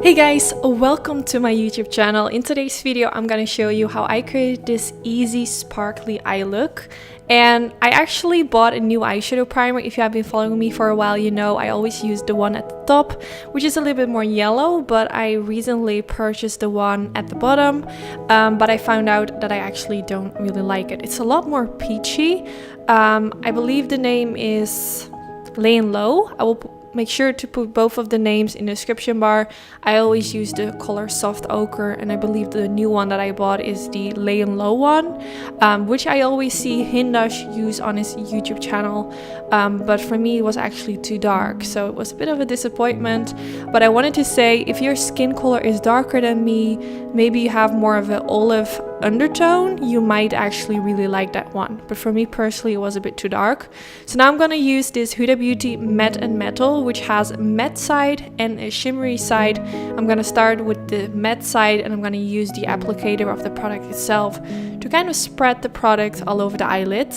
Hey guys, welcome to my YouTube channel. In today's video, I'm gonna show you how I created this easy sparkly eye look. And I actually bought a new eyeshadow primer. If you have been following me for a while, you know I always use the one at the top, which is a little bit more yellow, but I recently purchased the one at the bottom. But I found out that I actually don't really like it. It's a lot more peachy. I believe the name is Laying Low. I will make sure to put both of the names in the description bar. I always use the color Soft Ochre, and I believe the new one that I bought is the Laying Low one, which I always see Hindash use on his YouTube channel. But for me, it was actually too dark, so it was a bit of a disappointment. But I wanted to say, if your skin color is darker than me, maybe you have more of an olive undertone, you might actually really like that one. But for me personally, it was a bit too dark. So now I'm gonna use this Huda Beauty Matte and Metal, which has a matte side and a shimmery side. I'm gonna start with the matte side, and I'm gonna use the applicator of the product itself to kind of spread the product all over the eyelid.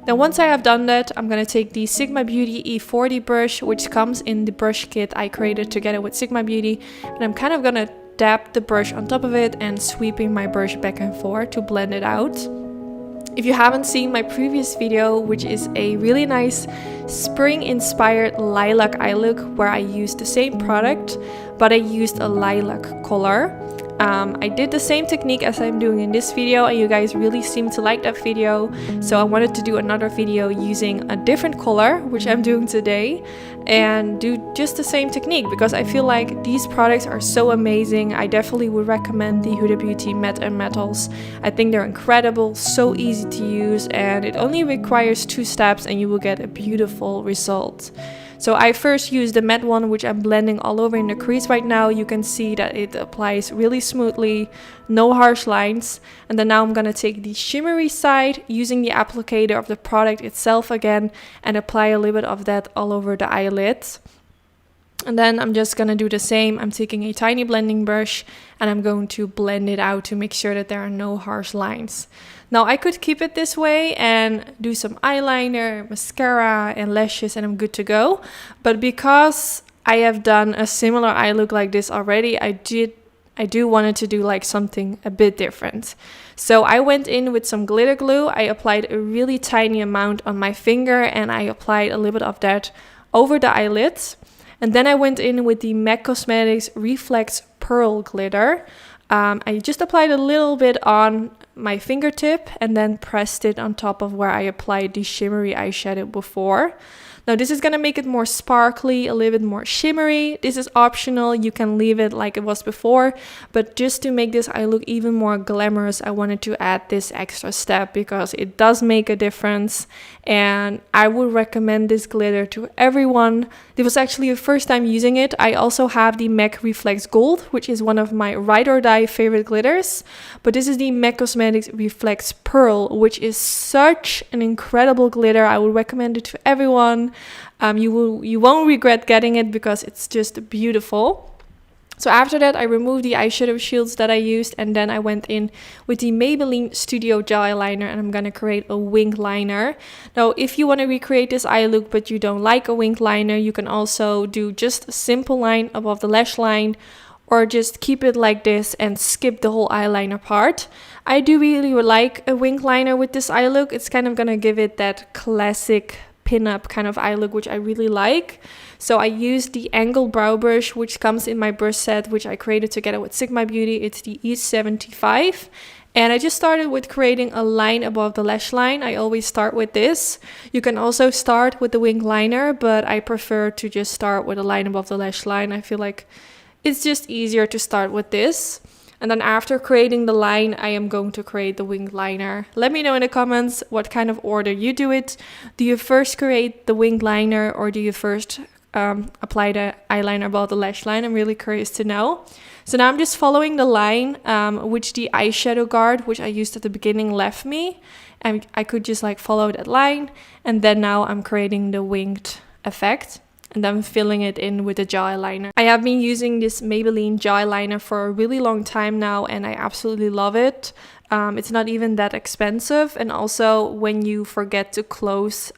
Then once I have done that, I'm gonna take the Sigma Beauty E40 brush, which comes in the brush kit I created together with Sigma Beauty, and I'm kind of gonna dab the brush on top of it and sweeping my brush back and forth to blend it out. If you haven't seen my previous video, which is a really nice spring inspired lilac eye look where I used the same product, but I used a lilac color. I did the same technique as I'm doing in this video, and you guys really seem to like that video, so I wanted to do another video using a different color, which I'm doing today, and do just the same technique because I feel like these products are so amazing. I definitely would recommend the Huda Beauty Matte and Metals. I think they're incredible, so easy to use, and it only requires 2 steps and you will get a beautiful result. So I first used the matte one, which I'm blending all over in the crease right now. You can see that it applies really smoothly, no harsh lines. And then now I'm gonna take the shimmery side using the applicator of the product itself again and apply a little bit of that all over the eyelid. And then I'm just gonna do the same. I'm taking a tiny blending brush and I'm going to blend it out to make sure that there are no harsh lines. Now I could keep it this way and do some eyeliner, mascara and lashes and I'm good to go. But because I have done a similar eye look like this already, I do wanted to do like something a bit different. So I went in with some glitter glue. I applied a really tiny amount on my finger and I applied a little bit of that over the eyelids. And then I went in with the MAC Cosmetics Reflex Pearl Glitter. I just applied a little bit on my fingertip and then pressed it on top of where I applied the shimmery eyeshadow before. Now this is going to make it more sparkly, a little bit more shimmery. This is optional, you can leave it like it was before, but just to make this eye look even more glamorous, I wanted to add this extra step because it does make a difference and I would recommend this glitter to everyone. This was actually the first time using it. I also have the MAC Reflex Gold, which is one of my ride or die favorite glitters, but this is the MAC Cosmetics Reflex Pearl, which is such an incredible glitter. I would recommend it to everyone. You won't regret getting it because it's just beautiful. So after that, I removed the eyeshadow shields that I used and then I went in with the Maybelline Studio Gel Eyeliner and I'm gonna create a winged liner. Now, if you want to recreate this eye look but you don't like a winged liner, you can also do just a simple line above the lash line or just keep it like this and skip the whole eyeliner part. I do really like a winged liner with this eye look. It's kind of gonna give it that classic pin-up kind of eye look, which I really like. So I used the angled brow brush, which comes in my brush set, which I created together with Sigma Beauty. It's the E75. And I just started with creating a line above the lash line. I always start with this. You can also start with the winged liner, but I prefer to just start with a line above the lash line. I feel like it's just easier to start with this. And then after creating the line, I am going to create the winged liner. Let me know in the comments what kind of order you do it. Do you first create the winged liner or do you first apply the eyeliner above the lash line? I'm really curious to know. So now I'm just following the line which the eyeshadow guard, which I used at the beginning, left me. And I could just like follow that line. And then now I'm creating the winged effect. And then filling it in with the gel eyeliner. I have been using this Maybelline gel eyeliner for a really long time now and I absolutely love it. It's not even that expensive, and also when you forget to close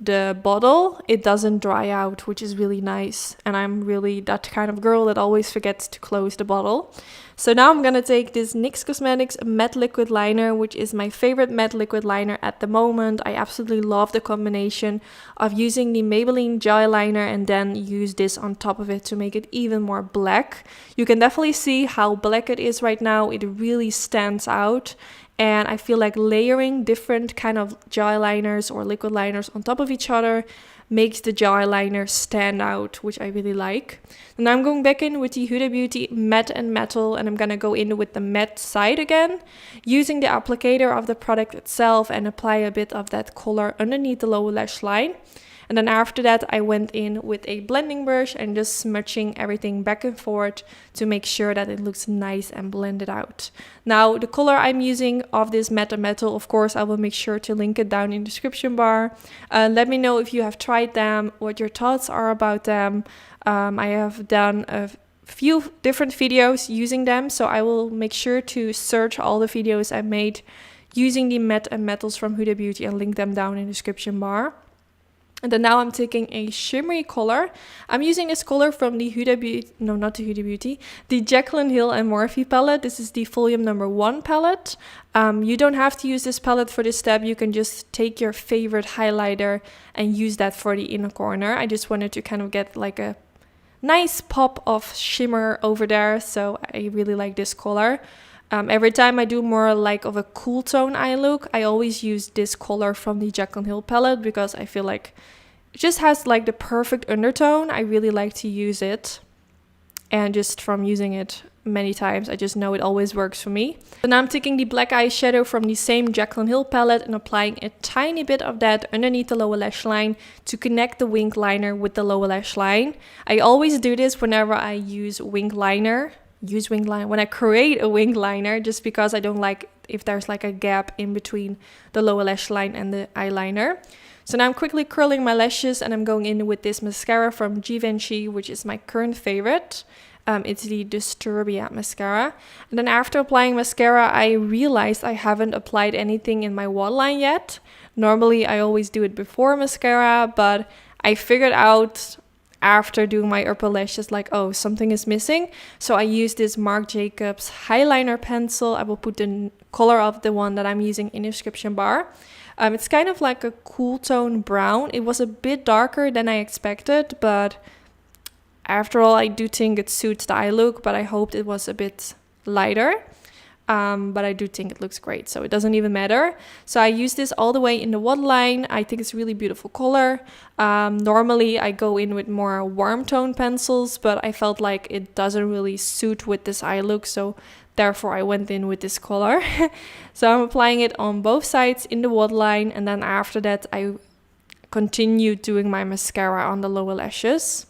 the bottle, it doesn't dry out, which is really nice. And I'm really that kind of girl that always forgets to close the bottle. So now I'm gonna take this NYX Cosmetics matte liquid liner, which is my favorite matte liquid liner at the moment. I absolutely love the combination of using the Maybelline gel liner and then use this on top of it to make it even more black. You can definitely see how black it is right now. It really stands out. And I feel like layering different kind of gel liners or liquid liners on top of each other makes the gel liner stand out, which I really like. And I'm going back in with the Huda Beauty Matte and Metal, and I'm gonna go in with the matte side again, using the applicator of the product itself and apply a bit of that color underneath the lower lash line. And then after that, I went in with a blending brush and just smudging everything back and forth to make sure that it looks nice and blended out. Now, the color I'm using of this matte and metal, of course, I will make sure to link it down in the description bar. Let me know if you have tried them, what your thoughts are about them. I have done a few different videos using them, so I will make sure to search all the videos I made using the matte and metals from Huda Beauty and link them down in the description bar. And then now I'm taking a shimmery color. I'm using this color from the Huda Beauty, no, not the Huda Beauty, the Jaclyn Hill and Morphe palette. This is the volume number 1 palette. You don't have to use this palette for this step. You can just take your favorite highlighter and use that for the inner corner. I just wanted to kind of get like a nice pop of shimmer over there. So I really like this color. Every time I do more like of a cool tone eye look, I always use this color from the Jaclyn Hill palette because I feel like it just has like the perfect undertone. I really like to use it, and just from using it many times, I just know it always works for me. So now I'm taking the black eyeshadow from the same Jaclyn Hill palette and applying a tiny bit of that underneath the lower lash line to connect the wing liner with the lower lash line. I always do this whenever I use wing liner. When I create a wing liner, just because I don't like if there's like a gap in between the lower lash line and the eyeliner. So now I'm quickly curling my lashes and I'm going in with this mascara from Givenchy, which is my current favorite. It's the Disturbia mascara. And then after applying mascara, I realized I haven't applied anything in my waterline yet. Normally I always do it before mascara, but I figured out after doing my upper lashes like, oh, something is missing. So I use this Marc Jacobs highliner pencil. I will put the color of the one that I'm using in the description bar. It's kind of like a cool tone brown. It was a bit darker than I expected, but after all, I do think it suits the eye look, but I hoped it was a bit lighter. But I do think it looks great, so it doesn't even matter. So I use this all the way in the waterline. I think it's a really beautiful color. Normally I go in with more warm tone pencils, but I felt like it doesn't really suit with this eye look, so therefore I went in with this color. So I'm applying it on both sides in the waterline, and then after that I continued doing my mascara on the lower lashes.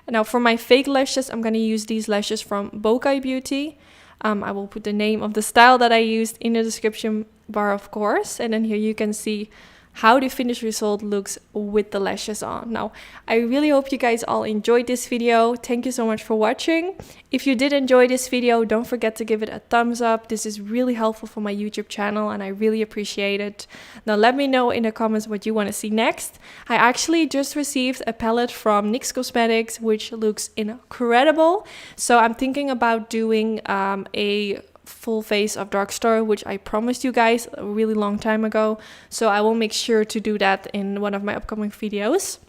And now for my fake lashes, I'm gonna use these lashes from Bokeh Beauty. I will put the name of the style that I used in the description bar, of course. And then here you can see how the finished result looks with the lashes on. Now, I really hope you guys all enjoyed this video. Thank you so much for watching. If you did enjoy this video, don't forget to give it a thumbs up. This is really helpful for my YouTube channel and I really appreciate it. Now, let me know in the comments what you want to see next. I actually just received a palette from NYX Cosmetics, which looks incredible. So I'm thinking about doing a full face of drugstore, which I promised you guys a really long time ago, so I will make sure to do that in one of my upcoming videos.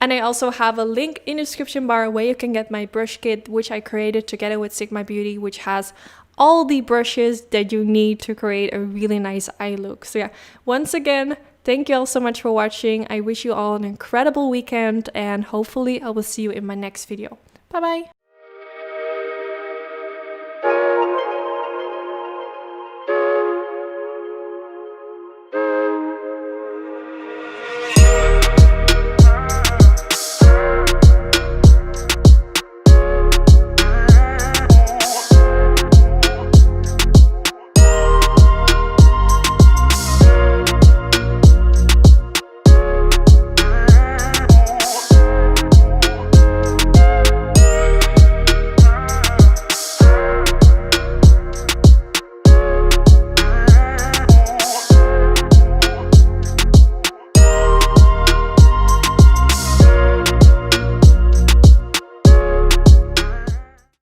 And I also have a link in the description bar where you can get my brush kit, which I created together with Sigma Beauty, which has all the brushes that you need to create a really nice eye look. So yeah, once again, thank you all so much for watching. I wish you all an incredible weekend and hopefully I will see you in my next video. Bye bye!